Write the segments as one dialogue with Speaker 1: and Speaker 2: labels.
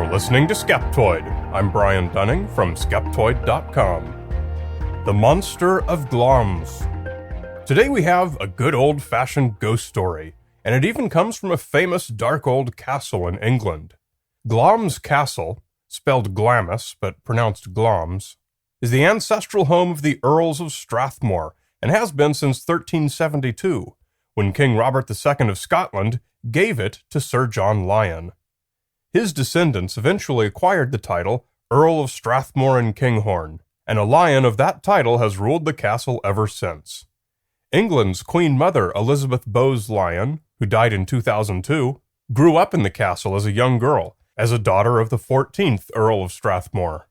Speaker 1: You're listening to Skeptoid. I'm Brian Dunning from Skeptoid.com. The Monster of Glamis. Today we have a good old-fashioned ghost story, and it even comes from a famous dark old castle in England. Glamis Castle, spelled Glamis but pronounced Glamis, is the ancestral home of the Earls of Strathmore, and has been since 1372, when King Robert II of Scotland gave it to Sir John Lyon. His descendants eventually acquired the title Earl of Strathmore and Kinghorn, and a lion of that title has ruled the castle ever since. England's Queen Mother Elizabeth Bowes-Lyon, who died in 2002, grew up in the castle as a young girl, as a daughter of the 14th Earl of Strathmore.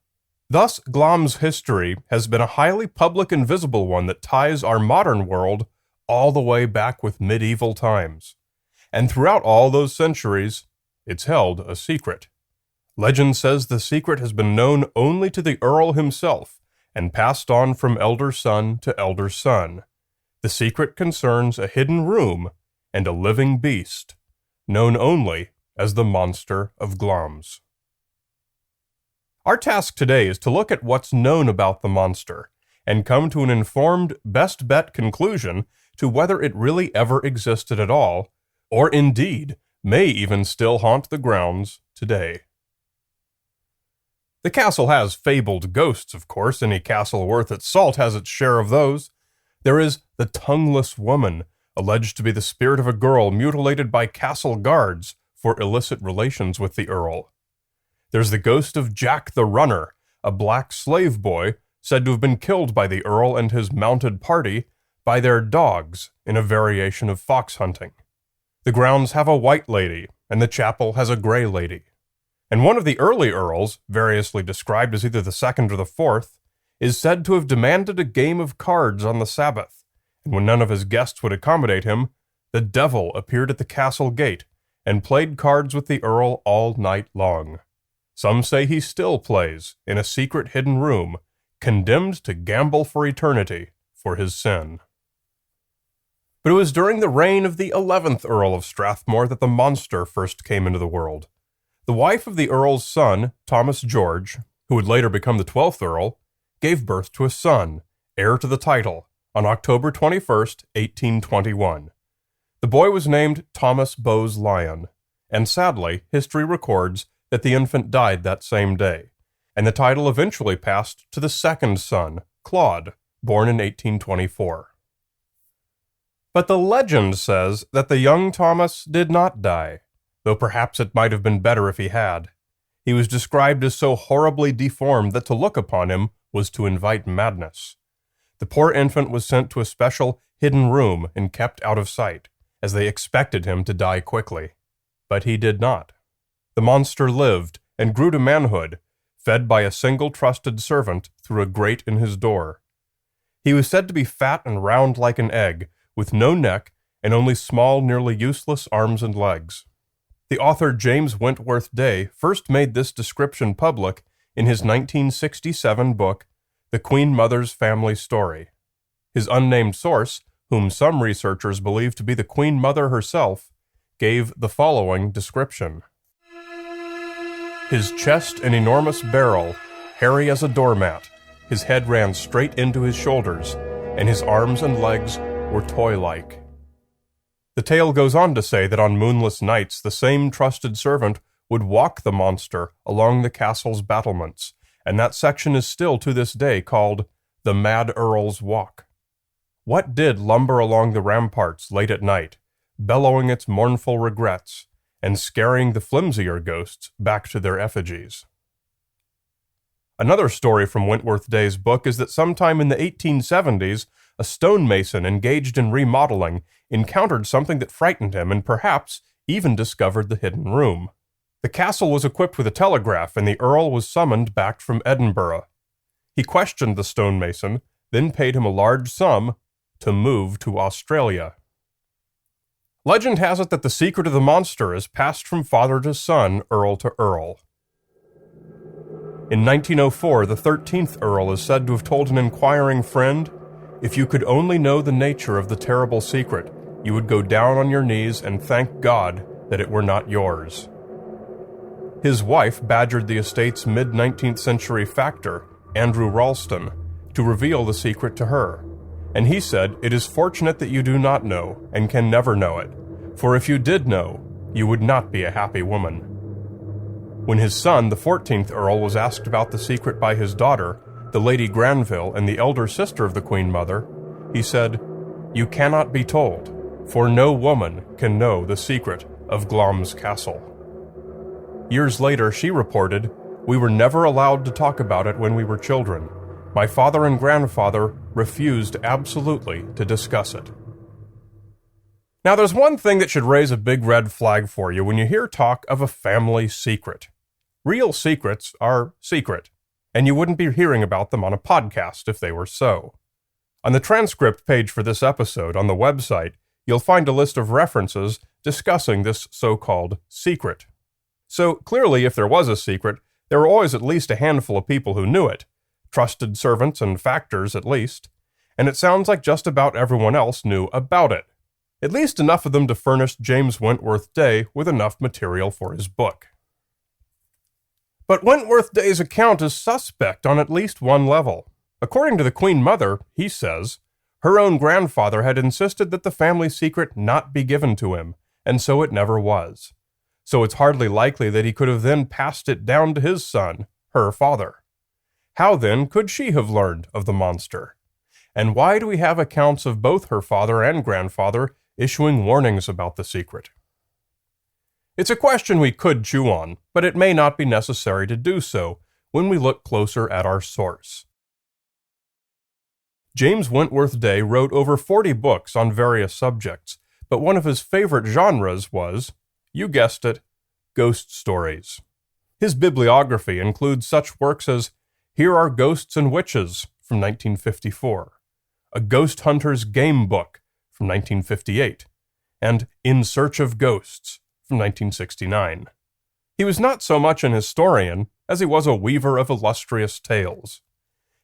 Speaker 1: Thus, Glamis history has been a highly public and visible one that ties our modern world all the way back with medieval times. And throughout all those centuries, it's held a secret. Legend says the secret has been known only to the Earl himself and passed on from elder son to elder son. The secret concerns a hidden room and a living beast, known only as the Monster of Glamis. Our task today is to look at what's known about the monster and come to an informed, best bet conclusion to whether it really ever existed at all, or indeed may even still haunt the grounds today. The castle has fabled ghosts, of course. Any castle worth its salt has its share of those. There is the tongueless woman, alleged to be the spirit of a girl mutilated by castle guards for illicit relations with the Earl. There's the ghost of Jack the Runner, a black slave boy said to have been killed by the Earl and his mounted party by their dogs in a variation of fox hunting. The grounds have a white lady, and the chapel has a gray lady. And one of the early earls, variously described as either the second or the fourth, is said to have demanded a game of cards on the Sabbath, and when none of his guests would accommodate him, the devil appeared at the castle gate and played cards with the Earl all night long. Some say he still plays in a secret hidden room, condemned to gamble for eternity for his sin. But it was during the reign of the 11th Earl of Strathmore that the monster first came into the world. The wife of the Earl's son, Thomas George, who would later become the 12th Earl, gave birth to a son, heir to the title, on October 21st, 1821. The boy was named Thomas Bowes-Lyon, and sadly, history records that the infant died that same day, and the title eventually passed to the second son, Claude, born in 1824. But the legend says that the young Thomas did not die, though perhaps it might have been better if he had. He was described as so horribly deformed that to look upon him was to invite madness. The poor infant was sent to a special hidden room and kept out of sight, as they expected him to die quickly. But he did not. The monster lived and grew to manhood, fed by a single trusted servant through a grate in his door. He was said to be fat and round like an egg, with no neck and only small, nearly useless arms and legs. The author James Wentworth Day first made this description public in his 1967 book, The Queen Mother's Family Story. His unnamed source, whom some researchers believe to be the Queen Mother herself, gave the following description. His chest an enormous barrel, hairy as a doormat, his head ran straight into his shoulders, and his arms and legs were toy-like. The tale goes on to say that on moonless nights the same trusted servant would walk the monster along the castle's battlements, and that section is still to this day called the Mad Earl's Walk. What did lumber along the ramparts late at night, bellowing its mournful regrets, and scaring the flimsier ghosts back to their effigies? Another story from Wentworth Day's book is that sometime in the 1870s, a stonemason engaged in remodeling encountered something that frightened him and perhaps even discovered the hidden room. The castle was equipped with a telegraph, and the Earl was summoned back from Edinburgh. He questioned the stonemason, then paid him a large sum to move to Australia. Legend has it that the secret of the monster is passed from father to son, earl to earl. In 1904, the 13th Earl is said to have told an inquiring friend, "If you could only know the nature of the terrible secret, you would go down on your knees and thank God that it were not yours." His wife badgered the estate's mid-19th century factor, Andrew Ralston, to reveal the secret to her. And he said, "It is fortunate that you do not know, and can never know it, for if you did know, you would not be a happy woman." When his son, the 14th Earl, was asked about the secret by his daughter, the Lady Granville and the elder sister of the Queen Mother, he said, "You cannot be told, for no woman can know the secret of Glamis Castle." Years later, she reported, "We were never allowed to talk about it when we were children. My father and grandfather refused absolutely to discuss it." Now, there's one thing that should raise a big red flag for you when you hear talk of a family secret. Real secrets are secret, and you wouldn't be hearing about them on a podcast if they were so. On the transcript page for this episode on the website, you'll find a list of references discussing this so-called secret. So clearly, if there was a secret, there were always at least a handful of people who knew it, trusted servants and factors at least, and it sounds like just about everyone else knew about it. At least enough of them to furnish James Wentworth Day with enough material for his book. But Wentworth Day's account is suspect on at least one level. According to the Queen Mother, he says, her own grandfather had insisted that the family secret not be given to him, and so it never was. So it's hardly likely that he could have then passed it down to his son, her father. How then could she have learned of the monster? And why do we have accounts of both her father and grandfather issuing warnings about the secret? It's a question we could chew on, but it may not be necessary to do so when we look closer at our source. James Wentworth Day wrote over 40 books on various subjects, but one of his favorite genres was, you guessed it, ghost stories. His bibliography includes such works as Here Are Ghosts and Witches from 1954, A Ghost Hunter's Game Book from 1958, and In Search of Ghosts from 1969. He was not so much an historian as he was a weaver of illustrious tales.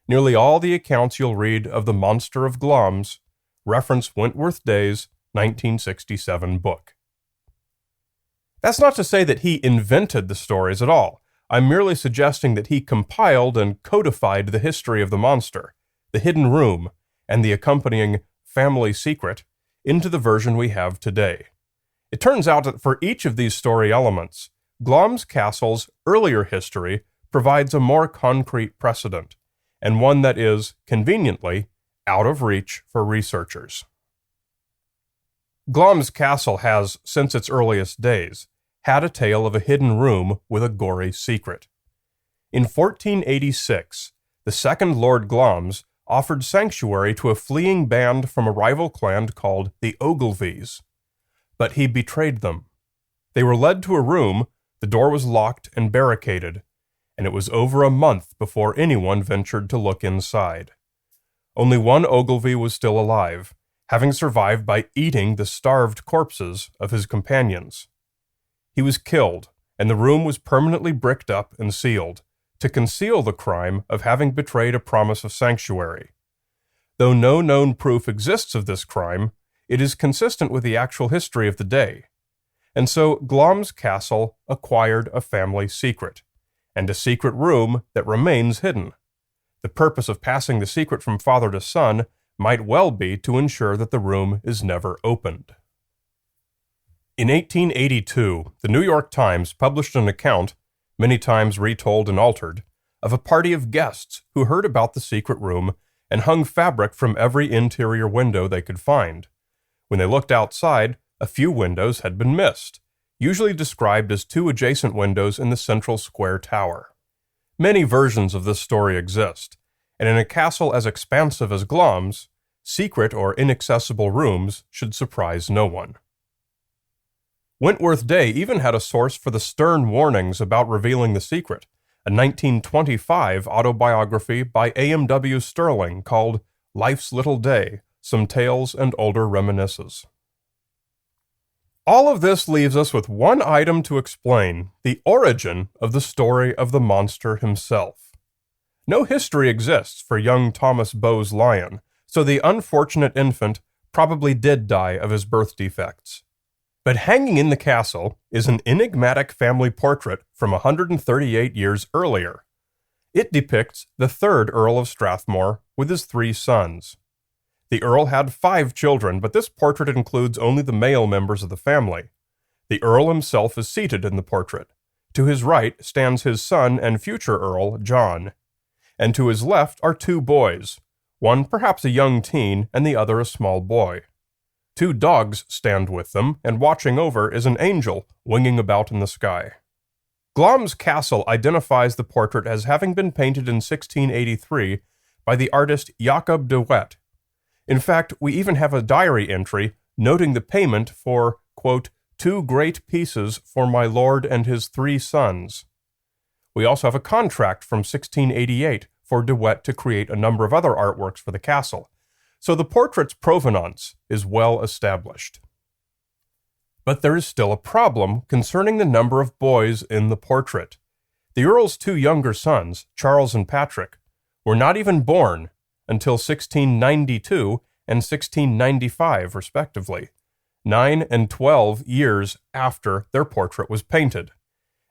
Speaker 1: Nearly all the accounts you'll read of the Monster of Glamis reference Wentworth Day's 1967 book. That's not to say that he invented the stories at all. I'm merely suggesting that he compiled and codified the history of the monster, the hidden room, and the accompanying family secret into the version we have today. It turns out that for each of these story elements, Glamis Castle's earlier history provides a more concrete precedent, and one that is, conveniently, out of reach for researchers. Glamis Castle has, since its earliest days, had a tale of a hidden room with a gory secret. In 1486, the second Lord Glamis offered sanctuary to a fleeing band from a rival clan called the Ogilvies, but he betrayed them. They were led to a room, the door was locked and barricaded, and it was over a month before anyone ventured to look inside. Only one Ogilvy was still alive, having survived by eating the starved corpses of his companions. He was killed, and the room was permanently bricked up and sealed, to conceal the crime of having betrayed a promise of sanctuary. Though no known proof exists of this crime, it is consistent with the actual history of the day. And so Glamis Castle acquired a family secret, and a secret room that remains hidden. The purpose of passing the secret from father to son might well be to ensure that the room is never opened. In 1882, the New York Times published an account, many times retold and altered, of a party of guests who heard about the secret room and hung fabric from every interior window they could find. When they looked outside, a few windows had been missed, usually described as two adjacent windows in the central square tower. Many versions of this story exist, and in a castle as expansive as Glamis, secret or inaccessible rooms should surprise no one. Wentworth Day even had a source for the stern warnings about revealing the secret, a 1925 autobiography by A.M.W. Sterling called Life's Little Day, Some Tales and Older Reminiscences. All of this leaves us with one item to explain, the origin of the story of the monster himself. No history exists for young Thomas Bowes Lyon, so the unfortunate infant probably did die of his birth defects. But hanging in the castle is an enigmatic family portrait from 138 years earlier. It depicts the third Earl of Strathmore with his 3 sons. The Earl had 5 children, but this portrait includes only the male members of the family. The Earl himself is seated in the portrait. To his right stands his son and future Earl, John. And to his left are 2 boys, one perhaps a young teen and the other a small boy. 2 dogs stand with them, and watching over is an angel winging about in the sky. Glamis Castle identifies the portrait as having been painted in 1683 by the artist Jacob de Wet. In fact, we even have a diary entry noting the payment for, quote, 2 great pieces for my lord and his 3 sons. We also have a contract from 1688 for de Wet to create a number of other artworks for the castle, so the portrait's provenance is well established. But there is still a problem concerning the number of boys in the portrait. The Earl's 2 younger sons, Charles and Patrick, were not even born until 1692 and 1695, respectively, 9 and 12 years after their portrait was painted,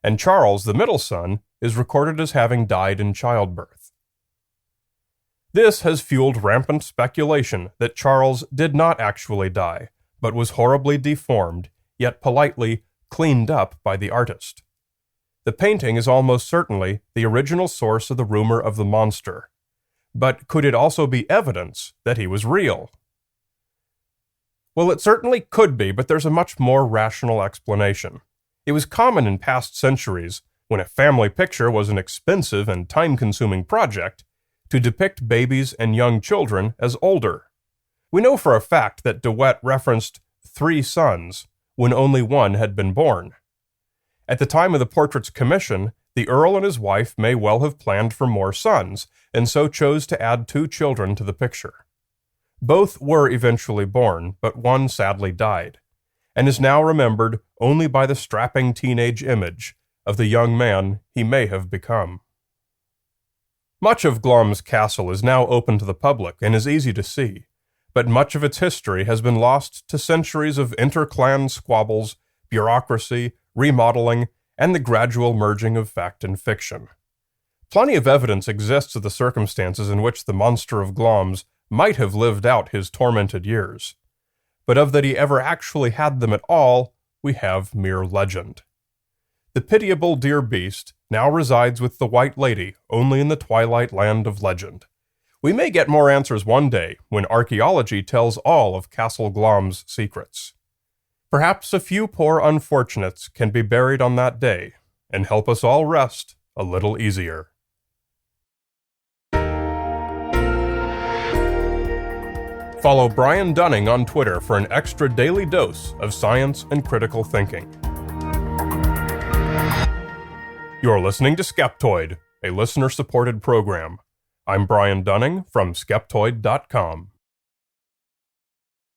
Speaker 1: and Charles, the middle son, is recorded as having died in childbirth. This has fueled rampant speculation that Charles did not actually die, but was horribly deformed, yet politely cleaned up by the artist. The painting is almost certainly the original source of the rumor of the monster, but could it also be evidence that he was real? Well, it certainly could be, but there's a much more rational explanation. It was common in past centuries, when a family picture was an expensive and time-consuming project, to depict babies and young children as older. We know for a fact that de Wet referenced 3 sons, when only one had been born. At the time of the portrait's commission, the Earl and his wife may well have planned for more sons, and so chose to add 2 children to the picture. Both were eventually born, but one sadly died, and is now remembered only by the strapping teenage image of the young man he may have become. Much of Glamis Castle is now open to the public and is easy to see, but much of its history has been lost to centuries of inter-clan squabbles, bureaucracy, remodeling, and the gradual merging of fact and fiction. Plenty of evidence exists of the circumstances in which the Monster of Glamis might have lived out his tormented years, but of that he ever actually had them at all, we have mere legend. The pitiable dear beast now resides with the White Lady only in the twilight land of legend. We may get more answers one day when archaeology tells all of Castle Glamis' secrets. Perhaps a few poor unfortunates can be buried on that day and help us all rest a little easier. Follow Brian Dunning on Twitter for an extra daily dose of science and critical thinking. You're listening to Skeptoid, a listener-supported program. I'm Brian Dunning from Skeptoid.com.